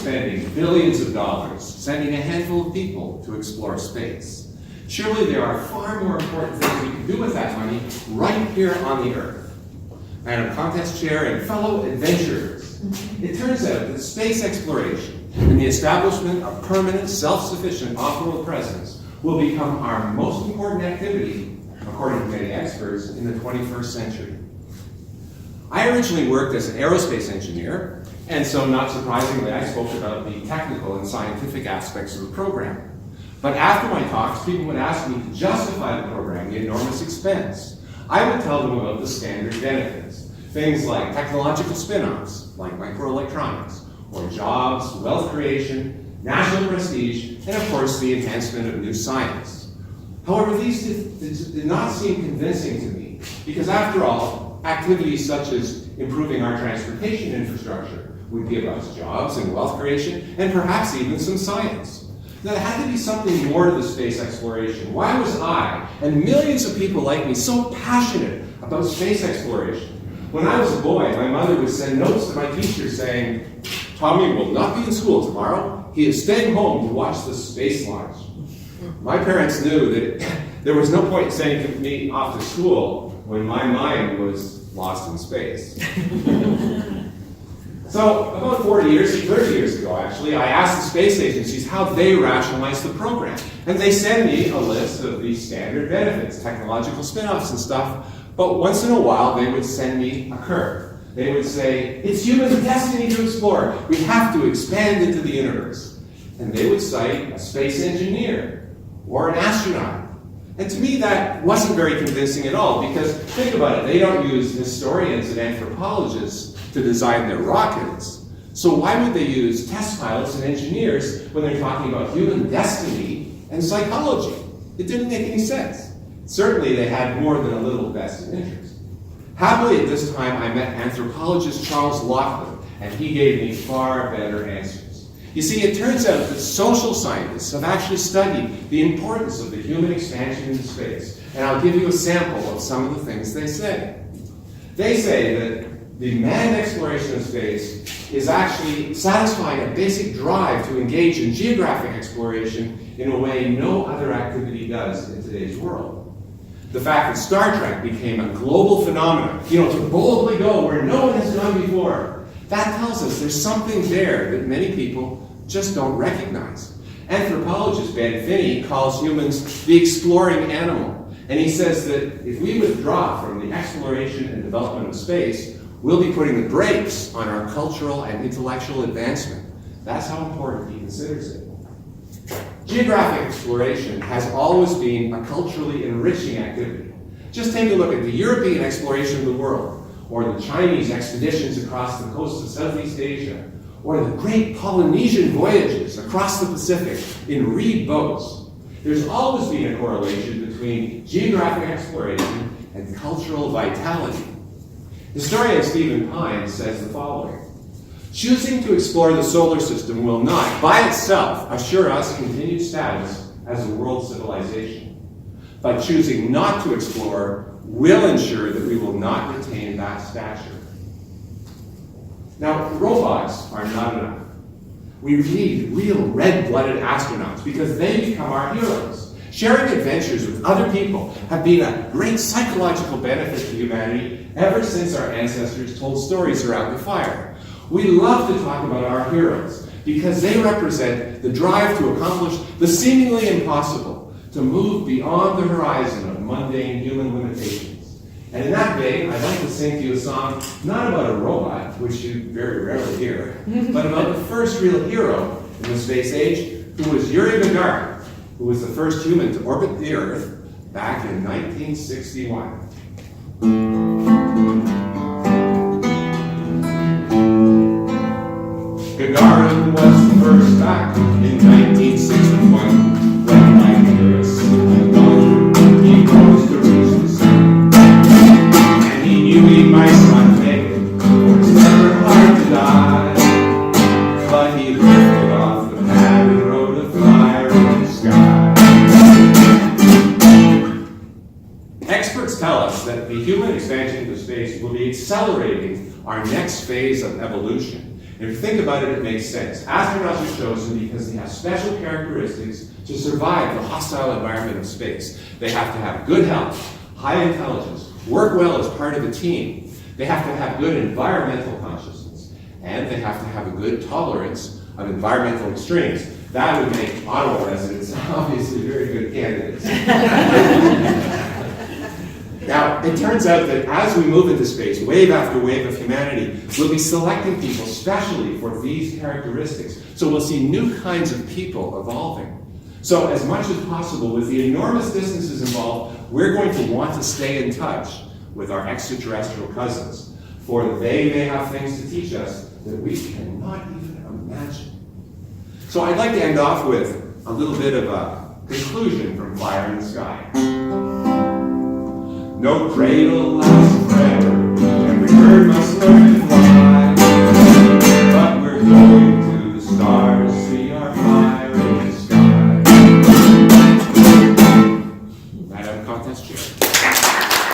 spending billions of dollars, sending a handful of people to explore space. Surely there are far more important things we can do with that money right here on the Earth. Madam Contest Chair and fellow adventurers, it turns out that space exploration and the establishment of permanent, self-sufficient off-world presence will become our most important activity, according to many experts, in the 21st century. I originally worked as an aerospace engineer, and so not surprisingly, I spoke about the technical and scientific aspects of the program. But after my talks, people would ask me to justify the program, the enormous expense. I would tell them about the standard benefits, things like technological spin-offs, like microelectronics, or jobs, wealth creation, national prestige, and of course the enhancement of new science. However, these did not seem convincing to me, because after all, activities such as improving our transportation infrastructure would give us jobs and wealth creation, and perhaps even some science. Now, there had to be something more to the space exploration. Why was I, and millions of people like me, so passionate about space exploration? When I was a boy, my mother would send notes to my teacher saying, "Tommy will not be in school tomorrow. He is staying home to watch the space launch." My parents knew that there was no point in sending me off to school when my mind was lost in space. So about 30 years ago, actually, I asked the space agencies how they rationalize the program. And they send me a list of the standard benefits, technological spin-offs and stuff, but once in a while they would send me a curve. They would say, "It's human destiny to explore. We have to expand into the universe." And they would cite a space engineer or an astronaut. And to me, that wasn't very convincing at all, because think about it, they don't use historians and anthropologists to design their rockets. So why would they use test pilots and engineers when they're talking about human destiny and psychology? It didn't make any sense. Certainly, they had more than a little vested interest. Happily, at this time, I met anthropologist Charles Laughlin, and he gave me far better answers. You see, it turns out that social scientists have actually studied the importance of the human expansion into space. And I'll give you a sample of some of the things they say. They say that the manned exploration of space is actually satisfying a basic drive to engage in geographic exploration in a way no other activity does in today's world. The fact that Star Trek became a global phenomenon, to boldly go where no one has gone before, that tells us there's something there that many people just don't recognize. Anthropologist Ben Finney calls humans the exploring animal, and he says that if we withdraw from the exploration and development of space, we'll be putting the brakes on our cultural and intellectual advancement. That's how important he considers it. Geographic exploration has always been a culturally enriching activity. Just take a look at the European exploration of the world, or the Chinese expeditions across the coast of Southeast Asia, or the great Polynesian voyages across the Pacific in reed boats. There's always been a correlation between geographic exploration and cultural vitality. Historian Stephen Pine says the following: "Choosing to explore the solar system will not, by itself, assure us continued status as a world civilization. But choosing not to explore will ensure that we will not retain that stature." Now, robots are not enough. We need real red-blooded astronauts because they become our heroes. Sharing adventures with other people have been a great psychological benefit to humanity ever since our ancestors told stories around the fire. We love to talk about our heroes because they represent the drive to accomplish the seemingly impossible, to move beyond the horizon of mundane human limitations. And in that vein, I'd like to sing to you a song not about a robot, which you very rarely hear, but about the first real hero in the space age, who was Yuri Gagarin, who was the first human to orbit the Earth back in 1961. Gagarin was the first back in 1961, when like Icarus and gone, he rose to reach the sun. And he knew he might not make it, for it's never hard to die. But he lifted off the pad and rode a flyer in the sky. Experts tell us that the human expansion into space will be accelerating our next phase of evolution. And if you think about it, it makes sense. Astronauts are chosen because they have special characteristics to survive the hostile environment of space. They have to have good health, high intelligence, work well as part of a team. They have to have good environmental consciousness, and they have to have a good tolerance of environmental extremes. That would make Ottawa residents obviously very good candidates. Now, it turns out that as we move into space, wave after wave of humanity, we'll be selecting people specially for these characteristics. So we'll see new kinds of people evolving. So as much as possible, with the enormous distances involved, we're going to want to stay in touch with our extraterrestrial cousins, for they may have things to teach us that we cannot even imagine. So I'd like to end off with a little bit of a conclusion from Fire in the Sky. No cradle lasts forever, every bird must learn to fly. But we're going to the stars, see our fire in the sky. Madam Contest Chair.